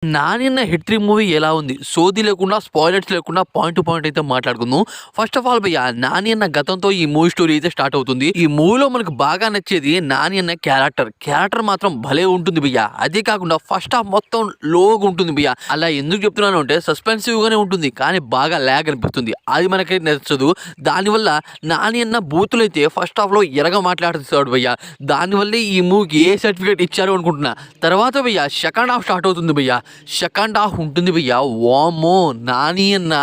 Nani hit 3 movie ఎలా ఉంది? సోది లేకుండా, స్పాయిలర్స్ లేకుండా పాయింట్ టు పాయింట్ అయితే మాట్లాడుకుందాం. ఫస్ట్ ఆఫ్ ఆల్ భయ్య నాని అన్న గతంతో ఈ మూవీ స్టోరీ అయితే స్టార్ట్ అవుతుంది. ఈ మూవీలో మనకు బాగా నచ్చేది నాని అన్న క్యారెక్టర్. క్యారెక్టర్ మాత్రం భలే ఉంటుంది భయ్య. అదే కాకుండా ఫస్ట్ హాఫ్ మొత్తం లోగా ఉంటుంది భయ్య. అలా ఎందుకు చెప్తున్నాను అంటే సస్పెన్సివ్ గానే ఉంటుంది. కానీ బాగా ల్యాగ్ అనిపిస్తుంది. అది మనకైతే నచ్చదు. దానివల్ల నాని అన్న బూతులు అయితే ఫస్ట్ హాఫ్ లో ఎరగా మాట్లాడుతాడు భయ్య. దానివల్లే ఈ మూవీకి ఏ సర్టిఫికేట్ ఇచ్చారు అనుకుంటున్నా. తర్వాత భయ్య సెకండ్ హాఫ్ స్టార్ట్ అవుతుంది భయ్య. సెకండ్ హాఫ్ ఉంటుంది భయ్య. వామ్మో నాని అన్న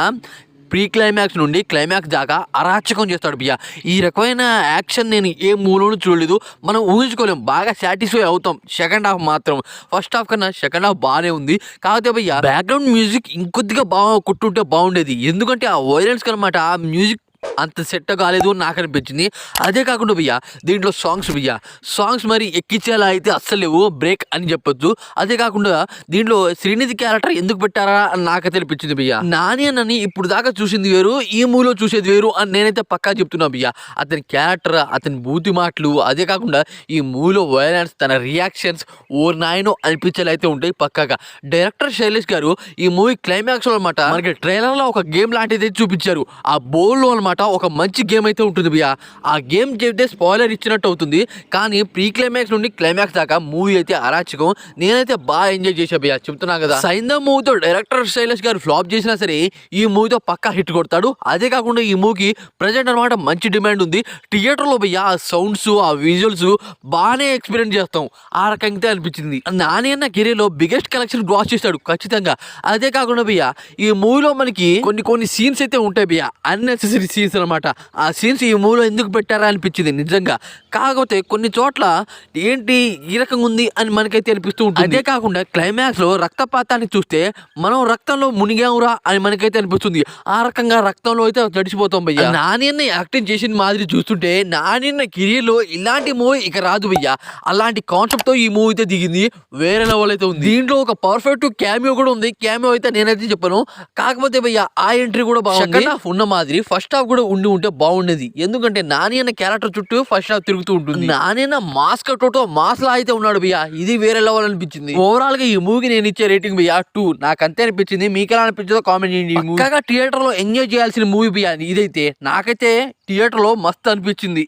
ప్రీ క్లైమాక్స్ నుండి క్లైమాక్స్ దాకా అరాచకం చేస్తాడు భయ్య. ఈ రకమైన యాక్షన్ నేను ఏ మూలోనూ చూడలేదు. మనం ఊహించుకోలేం. బాగా సాటిస్ఫై అవుతాం సెకండ్ హాఫ్ మాత్రం. ఫస్ట్ హాఫ్ కన్నా సెకండ్ హాఫ్ బాగానే ఉంది. కాకపోతే భయ్య బ్యాక్గ్రౌండ్ మ్యూజిక్ ఇంకొద్దిగా బాగా కొట్టుంటే బాగుండేది. ఎందుకంటే ఆ వైలెన్స్ కనమాట ఆ మ్యూజిక్ అంత సెట్ కాలేదు అని నాకు అనిపించింది. అదే కాకుండా భయ్య దీంట్లో సాంగ్స్ మరి ఎక్కించేలా అయితే అస్సలు లేవు. బ్రేక్ అని చెప్పొచ్చు. అదే కాకుండా దీంట్లో శ్రీనిధి క్యారెక్టర్ ఎందుకు పెట్టారా అని నాకైతే అనిపించింది భయ్య. నాని అన్నని ఇప్పుడు దాకా చూసింది వేరు, ఈ మూవీలో చూసేది వేరు అని నేనైతే పక్కా చెప్తున్నా భయ్య. అతని క్యారెక్టర్, అతని బూతి మాటలు, అదే కాకుండా ఈ మూవీలో వైలెన్స్, తన రియాక్షన్స్ ఓ నాయనో అనిపించేలా అయితే ఉంటాయి పక్కాగా. డైరెక్టర్ శైలేష్ గారు ఈ మూవీ క్లైమాక్స్ లో అనమాట మనకి ట్రైలర్ లో ఒక గేమ్ లాంటిది చూపించారు. ఆ బోల్ లో అనమాట ఒక మంచి గేమ్ అయితే ఉంటుంది భయ్య. ఆ గేమ్ చెప్తే స్పాయిలర్ ఇచ్చినట్టు అవుతుంది. కానీ ప్రీ క్లైమాక్స్ నుండి క్లైమాక్స్ దాకా మూవీ అయితే అరాచకం. నేనైతే బాగా ఎంజాయ్ చేసా భయ్య. చెప్తున్నా కదా, సైంధవ్ మూవీతో డైరెక్టర్ శైలేష్ గారు ఫ్లాప్ చేసినా సరే ఈ మూవీతో పక్కా హిట్ కొడతాడు. అదే కాకుండా ఈ మూవీకి ప్రజెంట్ అనమాట మంచి డిమాండ్ ఉంది. థియేటర్లో భయ్య ఆ సౌండ్స్, ఆ విజువల్స్ బాగానే ఎక్స్పీరియన్స్ చేస్తాం. ఆ రకంగా అనిపించింది. నాని అన్న కెరీర్లో బిగ్గెస్ట్ కలెక్షన్ గ్రాస్ చేస్తాడు ఖచ్చితంగా. అదే కాకుండా భయ్య ఈ మూవీలో మనకి కొన్ని సీన్స్ అయితే ఉంటాయి భయ్య, అన్నెసెసరీ సీన్స్ అనమాట. ఆ సీన్స్ ఈ మూవీలో ఎందుకు పెట్టారా అనిపించింది నిజంగా. కాకపోతే కొన్ని చోట్ల ఏంటి ఈ రకంగా ఉంది అని మనకైతే అనిపిస్తూ ఉంటుంది. అదే కాకుండా క్లైమాక్స్ లో రక్తపాతాన్ని చూస్తే మనం రక్తంలో మునిగామురా అని మనకైతే అనిపిస్తుంది. ఆ రకంగా రక్తంలో అయితే తడిచిపోతాం భయ్య. నాని అన్న యాక్టింగ్ చేసిన మాదిరి చూస్తుంటే నాని అన్న కెరీర్ లో ఇలాంటి మూవీ ఇక రాదు భయ్య. అలాంటి కాన్సెప్ట్ తో ఈ మూవీ అయితే దిగింది. వేరే లెవెల్ అయితే ఉంది. దీంట్లో ఒక పర్ఫెక్ట్ క్యామియో కూడా ఉంది. క్యామియో అయితే నేనైతే చెప్పను. కాకపోతే భయ్య ఆ ఎంట్రీ కూడా బాగుంది. సెకండ్ హాఫ్ ఉన్న మాదిరి ఫస్ట్ హాఫ్ కూడా ఉంటే బాగుండేది. ఎందుకంటే నాని అన్న క్యారెక్టర్ చుట్టూ ఫస్ట్ హాఫ్ తిరుగుతూ ఉంటుంది. నాని అన్న మాస్క్ టోటో మాస్ లా అయితే ఉన్నాడు భయ్య. ఇది వేరే లెవెల్ అనిపించింది. ఓవరాల్ గా ఈ మూవీకి నేను ఇచ్చే రేటింగ్ భయ్య 2. నాకు అంతే అనిపించింది. మీకు ఎలా అనిపించిందో కామెంట్ చేయండి. పక్కాగా థియేటర్ లో ఎంజాయ్ చేయాల్సిన మూవీ భయ్య ఇదైతే. నాకైతే థియేటర్ లో మస్తు అనిపించింది.